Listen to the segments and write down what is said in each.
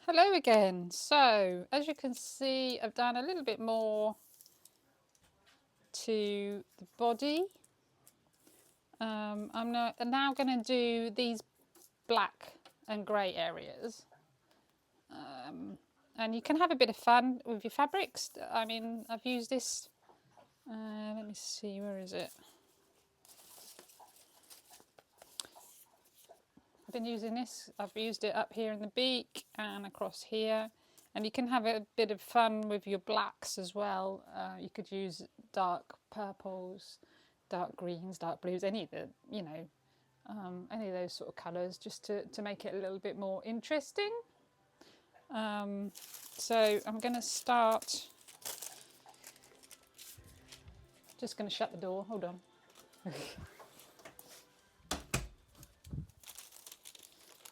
Hello again. So, as you can see, I've done a little bit more to the body. I'm now going to do these black and grey areas. And you can have a bit of fun with your fabrics. I mean, I've used this. Let me see, where is it? I've been using this. I've used it up here in the beak and across here. And you can have a bit of fun with your blacks as well. You could use dark purples, dark greens, dark blues, any of the, any of those sort of colours, just to make it a little bit more interesting. So I'm going to start. Just going to shut the door. Hold on.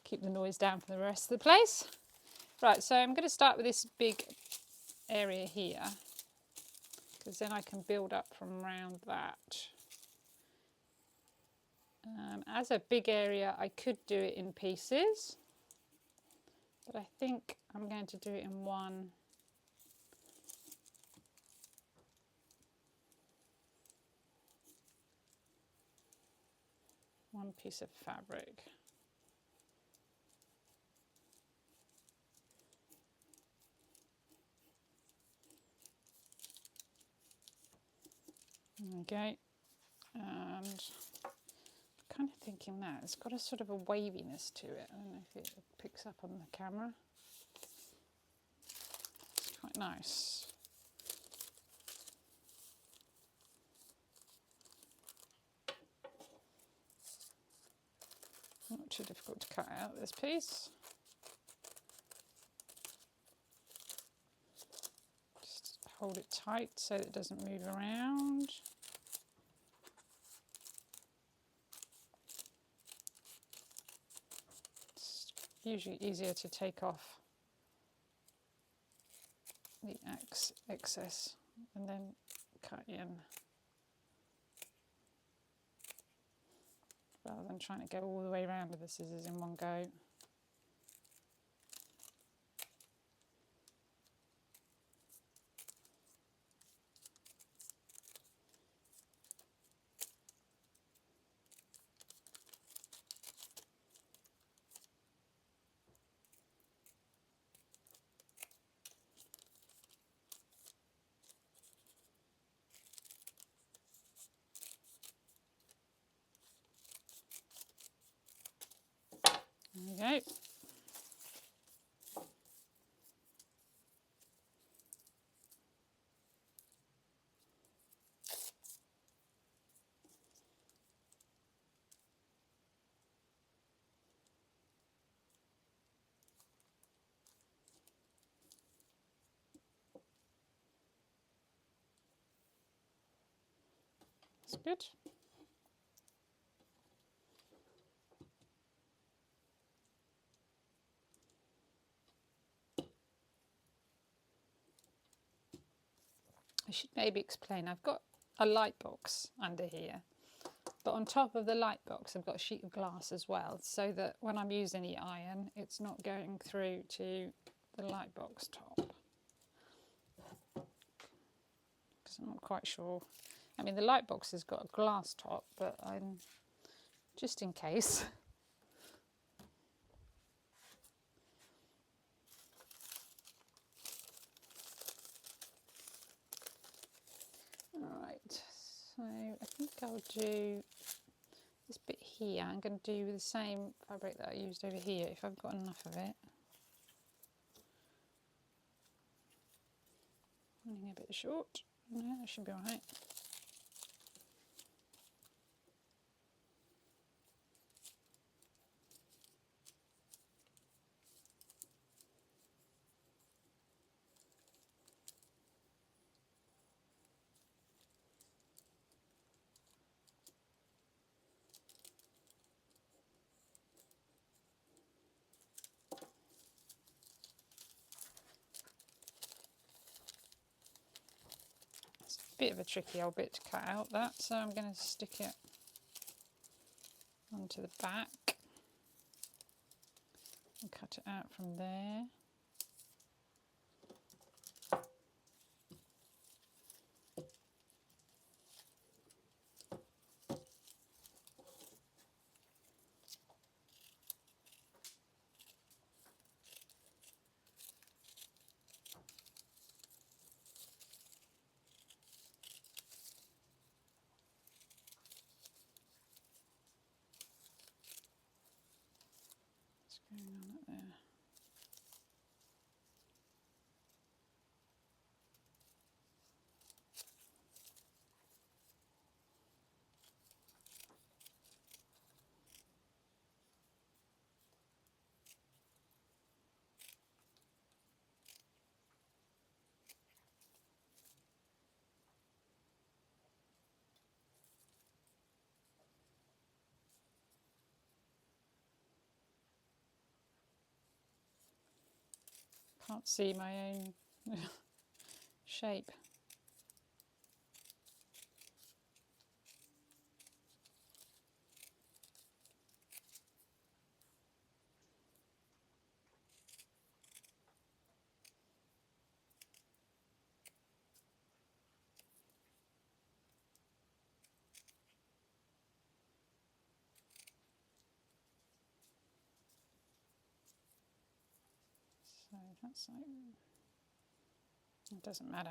Keep the noise down from the rest of the place. Right, so I'm going to start with this big area here, because then I can build up from around that. As a big area, I could do it in pieces, but I think I'm going to do it in one piece of fabric. Okay, and I'm kind of thinking that it's got a sort of a waviness to it. I don't know if it picks up on the camera. It's quite nice. Not too difficult to cut out this piece. Just hold it tight so that it doesn't move around. It's usually easier to take off the excess and then cut in, rather than trying to go all the way around with the scissors in one go. There we go. That's good. I should maybe explain, I've got a light box under here, but on top of the light box I've got a sheet of glass as well, so that when I'm using the iron it's not going through to the light box top. Because I'm not quite sure. I mean, the light box has got a glass top, but I'm just in case. Alright, so I think I'll do this bit here. I'm going to do the same fabric that I used over here, if I've got enough of it. Running a bit short. No, that should be alright. Bit of a tricky old bit to cut out, that, so I'm going to stick it onto the back and cut it out from there. Can't see my own shape. So that's like, it doesn't matter.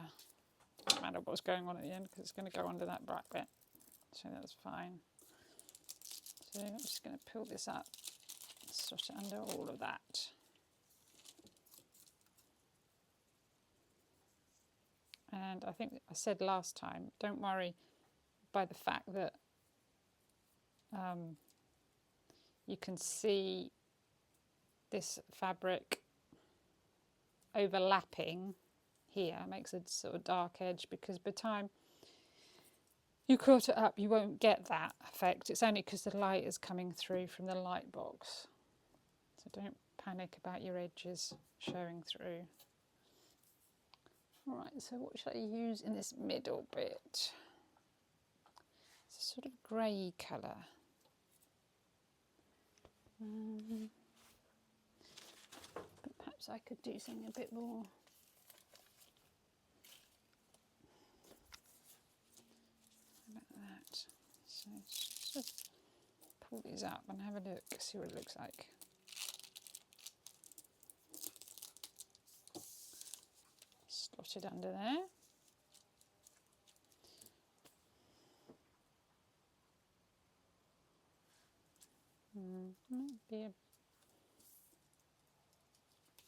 Doesn't matter what's going on at the end because it's going to go under that black bit. So that's fine. So I'm just going to pull this up, slot it under all of that. And I think I said last time, don't worry by the fact that you can see this fabric overlapping here, makes a sort of dark edge, because by the time you cut it up you won't get that effect. It's only because the light is coming through from the light box. So don't panic about your edges showing through. Alright, so what should I use in this middle bit? It's a sort of grey colour. But perhaps I could do something a bit more. How about that? So just pull these up and have a look, see what it looks like. Slot it under there.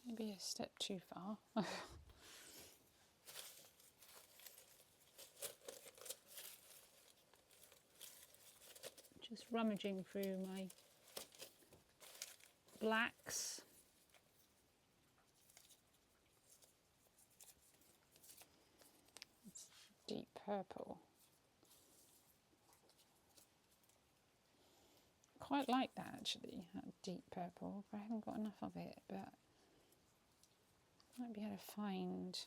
Maybe a step too far. Just rummaging through my blacks. It's deep purple. Quite like that actually, that deep purple. I haven't got enough of it, but might be able to find.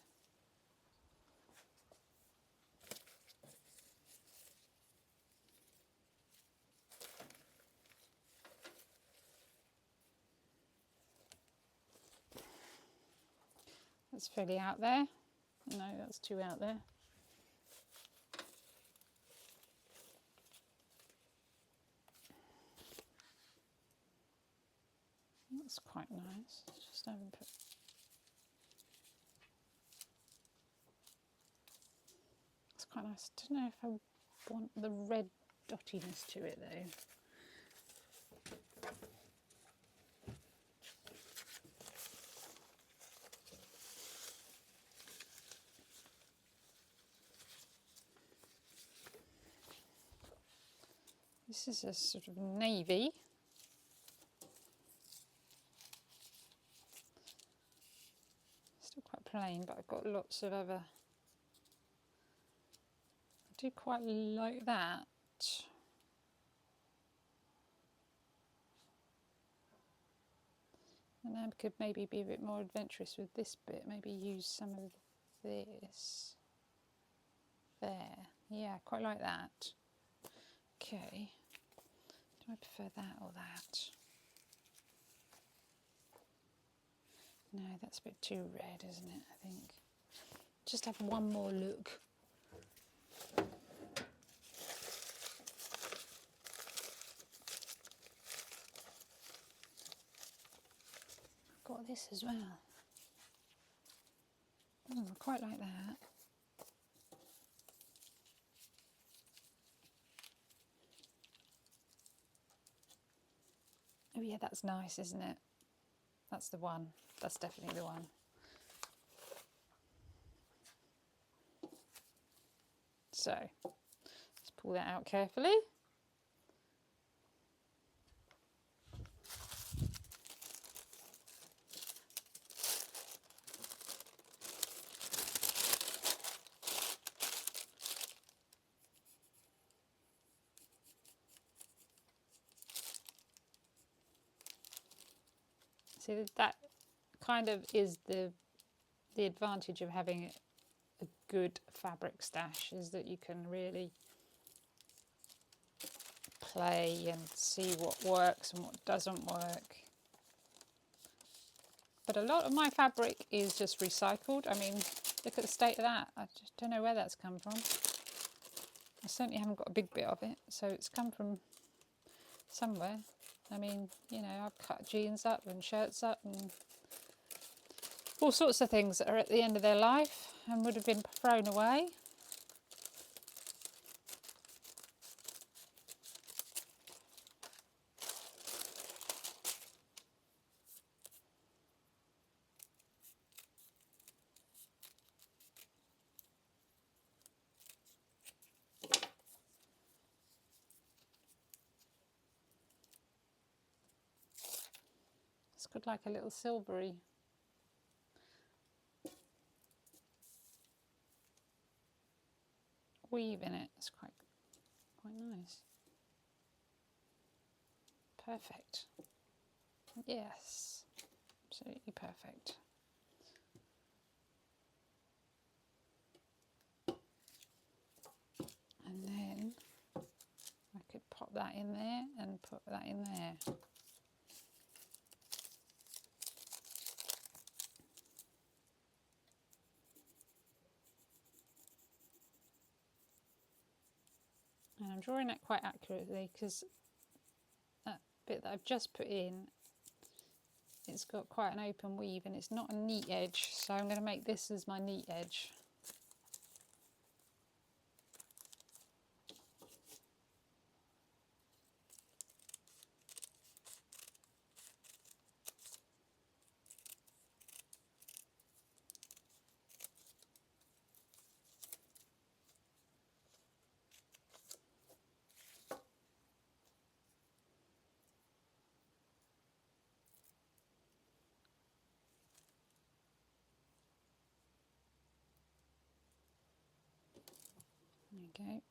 That's fairly out there. No, that's too out there. That's quite nice. Just haven't put. It's quite nice. I don't know if I want the red dottiness to it though. This is a sort of navy. Still quite plain, but I've got lots of other. I do quite like that. And I could maybe be a bit more adventurous with this bit. Maybe use some of this. There. Yeah, quite like that. Okay. Do I prefer that or that? No, that's a bit too red, isn't it, I think. Just have one more look. I've got this as well. Oh, I quite like that. Oh yeah, that's nice, isn't it? That's the one. That's definitely the one. So, let's pull that out carefully. See, that kind of is the the advantage of having a good fabric stash is that you can really play and see what works and what doesn't work. But a lot of my fabric is just recycled. I mean, look at the state of that. I just don't know where that's come from. I certainly haven't got a big bit of it, so it's come from somewhere. I mean, you know, I've cut jeans up and shirts up and all sorts of things that are at the end of their life and would have been thrown away. It's got like a little silvery weave in it. It's quite nice. Perfect. Yes, absolutely perfect. And then I could pop that in there and put that in there. And I'm drawing that quite accurately because that bit that I've just put in, it's got quite an open weave and it's not a neat edge, so I'm going to make this as my neat edge. There you go.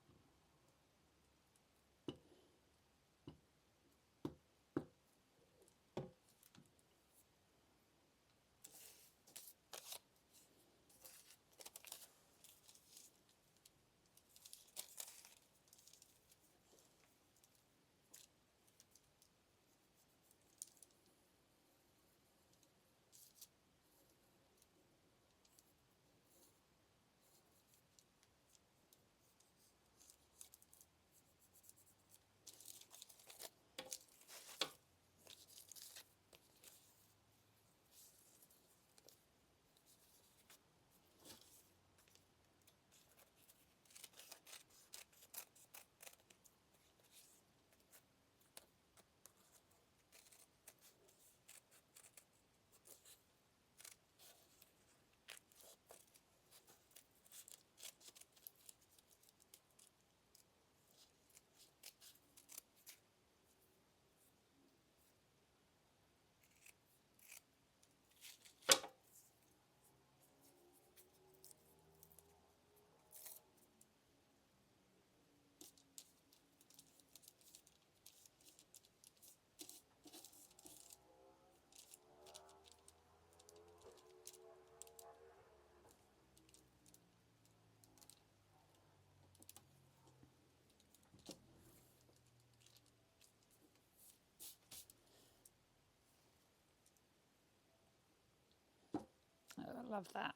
Oh, I love that.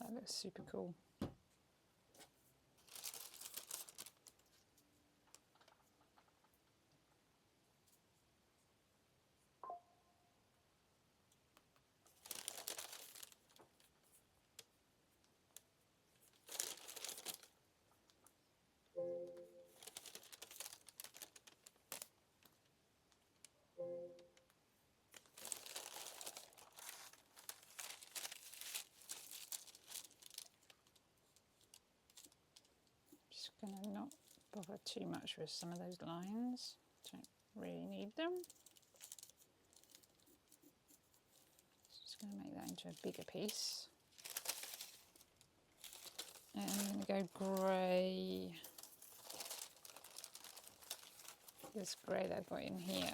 That looks super cool. Just going to not bother too much with some of those lines. Don't really need them. Just going to make that into a bigger piece. And I'm going to go grey. This grey that I've got in here.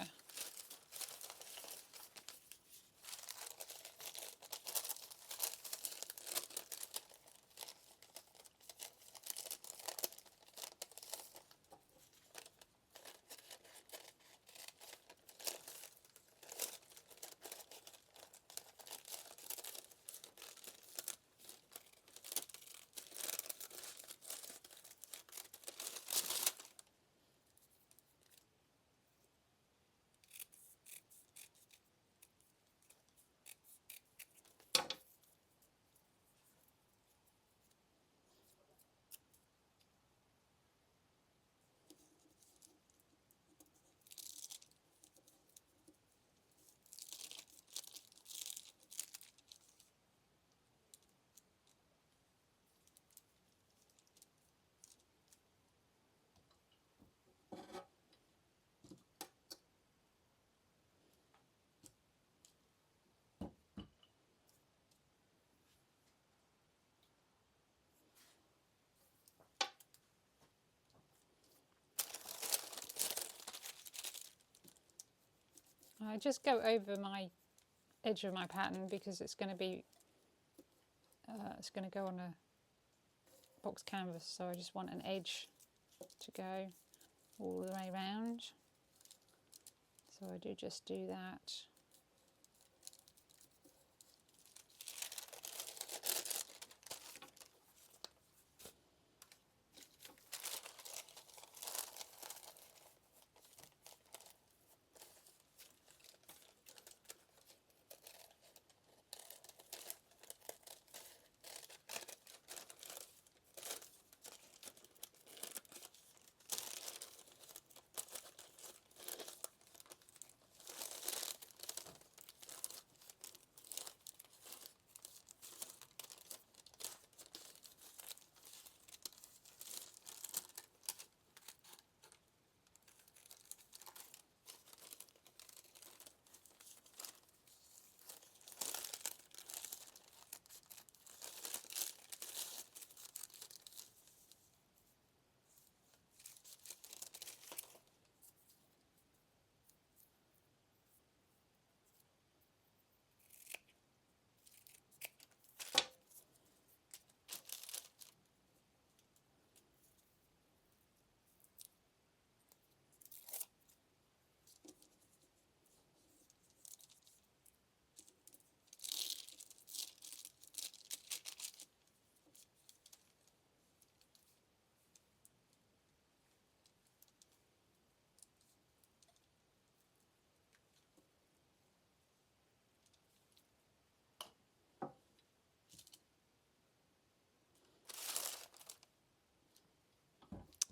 I just go over my edge of my pattern because it's going to be it's going to go on a box canvas, so I just want an edge to go all the way around. So I do just do that.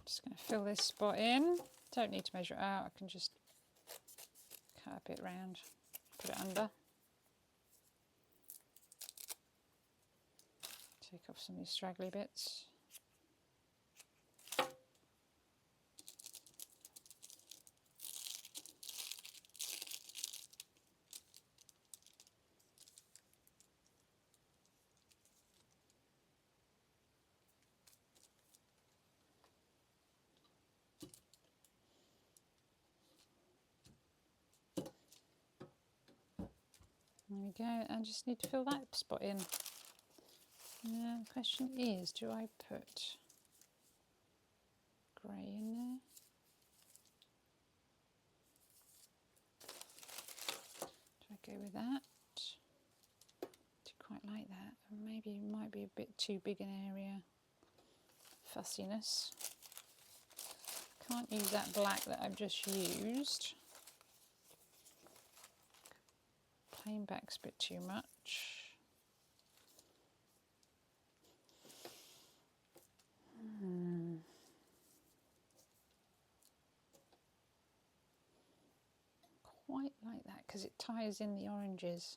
Just going to fill this spot in. Don't need to measure it out, I can just cut a bit round, put it under. Take off some of these straggly bits. There we go, I just need to fill that spot in. Now the question is, do I put grey in there? Do I go with that? Do quite like that. Or maybe it might be a bit too big an area. Fussiness. Can't use that black that I've just used. Plain back's a bit too much. Quite like that because it ties in the oranges,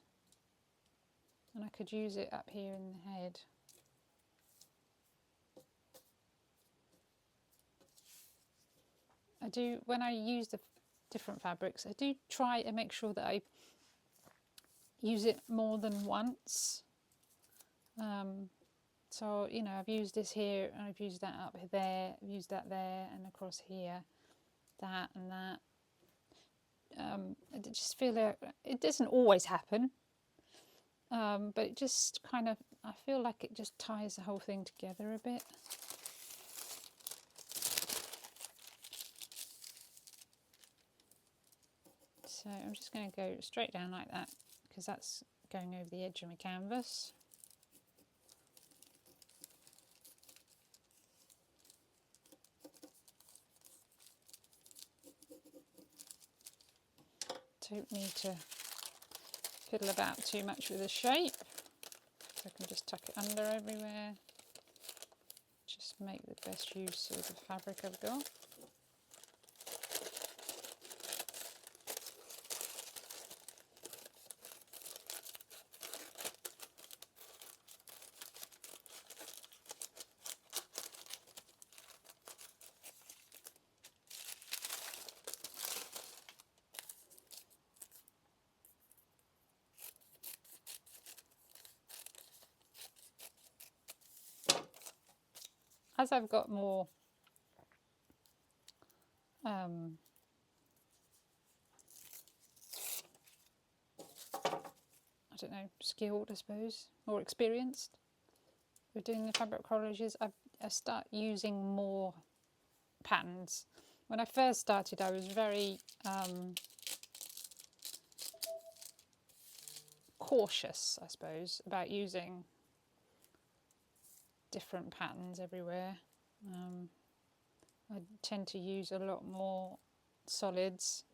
and I could use it up here in the head. I do, when I use the different fabrics, I do try and make sure that I use it more than once. So, you know, I've used this here and I've used that up there, I've used that there and across here, that and that. I just feel like it doesn't always happen, but it just kind of, I feel like it just ties the whole thing together a bit. So I'm just going to go straight down like that because that's going over the edge of my canvas. Don't need to fiddle about too much with the shape. So I can just tuck it under everywhere. Just make the best use of the fabric I've got. As I've got more don't know, skilled, I suppose, or experienced with doing the fabric collages, I start using more patterns. When I first started, I was very cautious, I suppose, about using different patterns everywhere. I tend to use a lot more solids,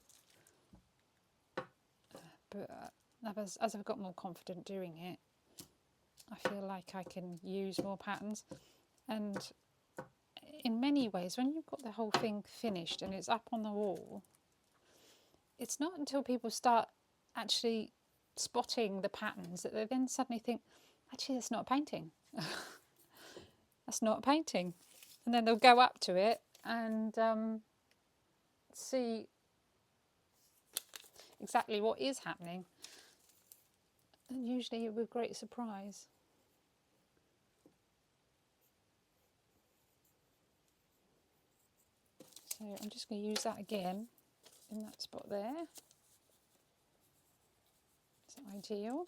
but as I've got more confident doing it, I feel like I can use more patterns. And in many ways, when you've got the whole thing finished and it's up on the wall, it's not until people start actually spotting the patterns that they then suddenly think, actually, that's not a painting. That's not a painting. And then they'll go up to it and see exactly what is happening. And usually with great surprise. So I'm just going to use that again in that spot there. It's ideal.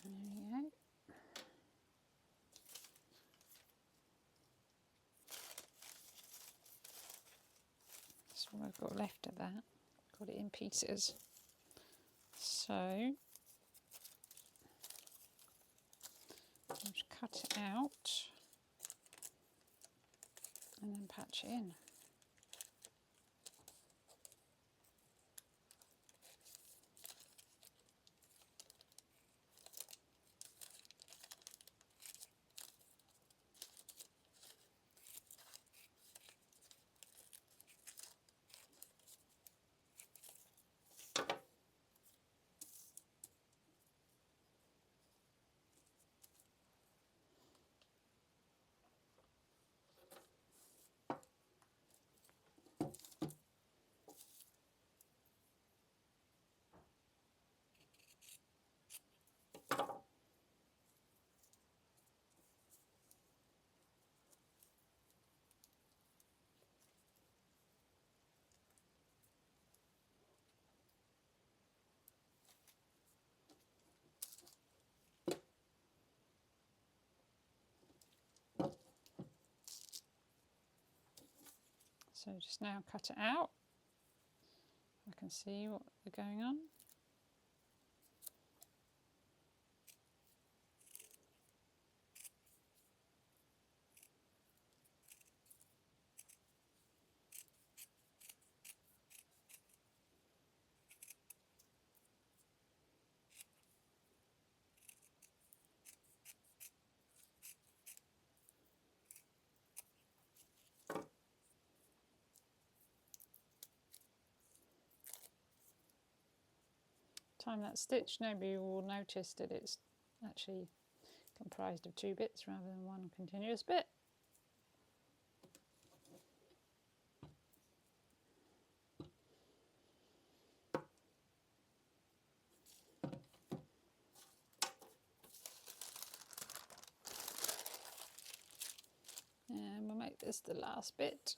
There we go. That's what I've got left of that. got it in pieces. So just cut it out and then patch it in. So just now cut it out. I can see what they're going on. Time that stitch, nobody will notice that it's actually comprised of two bits rather than one continuous bit. And we'll make this the last bit.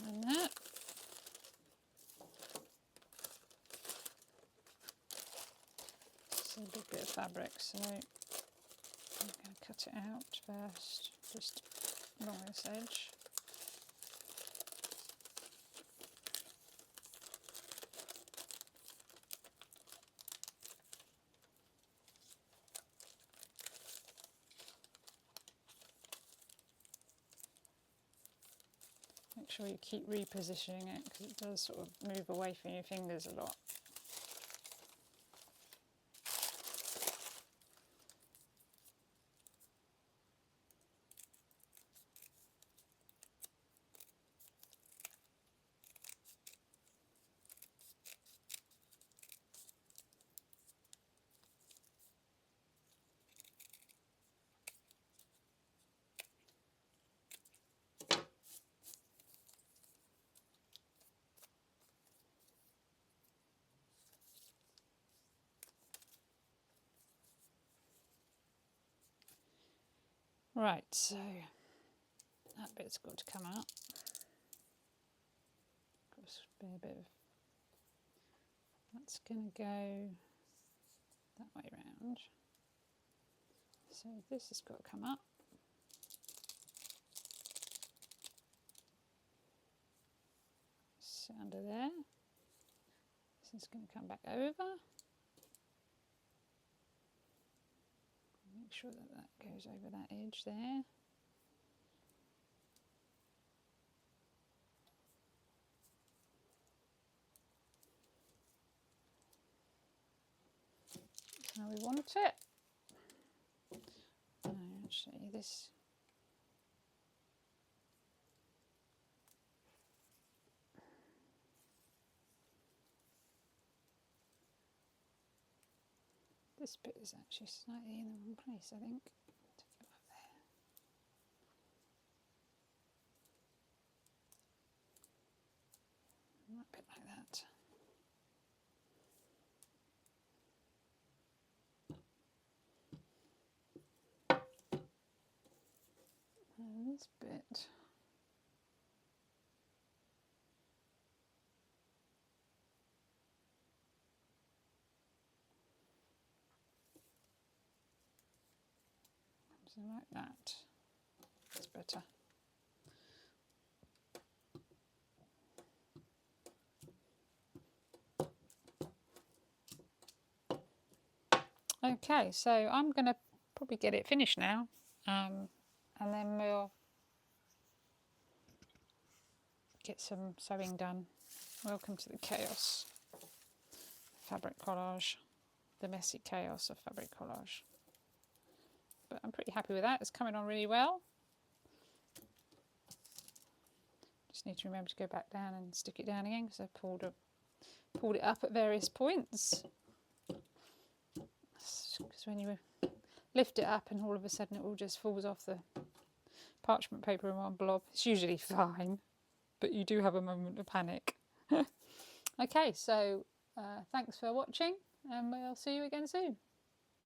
And that. It's a big bit of fabric, so I'm going to cut it out first, just along this edge. Make sure you keep repositioning it because it does sort of move away from your fingers a lot. Right, so that bit's got to come out. Be a bit of, that's going to go that way round. So this has got to come up. Sit under there. This is going to come back over. Make sure that that goes over that edge there. How we want it. No, actually this bit is actually slightly in the wrong place, I think. bit like that. And this bit. Something like that. That's better. Okay, so I'm going to probably get it finished now, and then we'll get some sewing done. Welcome to the chaos. Fabric collage, the messy chaos of fabric collage. But I'm pretty happy with that. It's coming on really well. Just need to remember to go back down and stick it down again because I pulled it up at various points. Because when you lift it up and all of a sudden it all just falls off the parchment paper in one blob, it's usually fine, but you do have a moment of panic. Okay, so thanks for watching, and we'll see you again soon.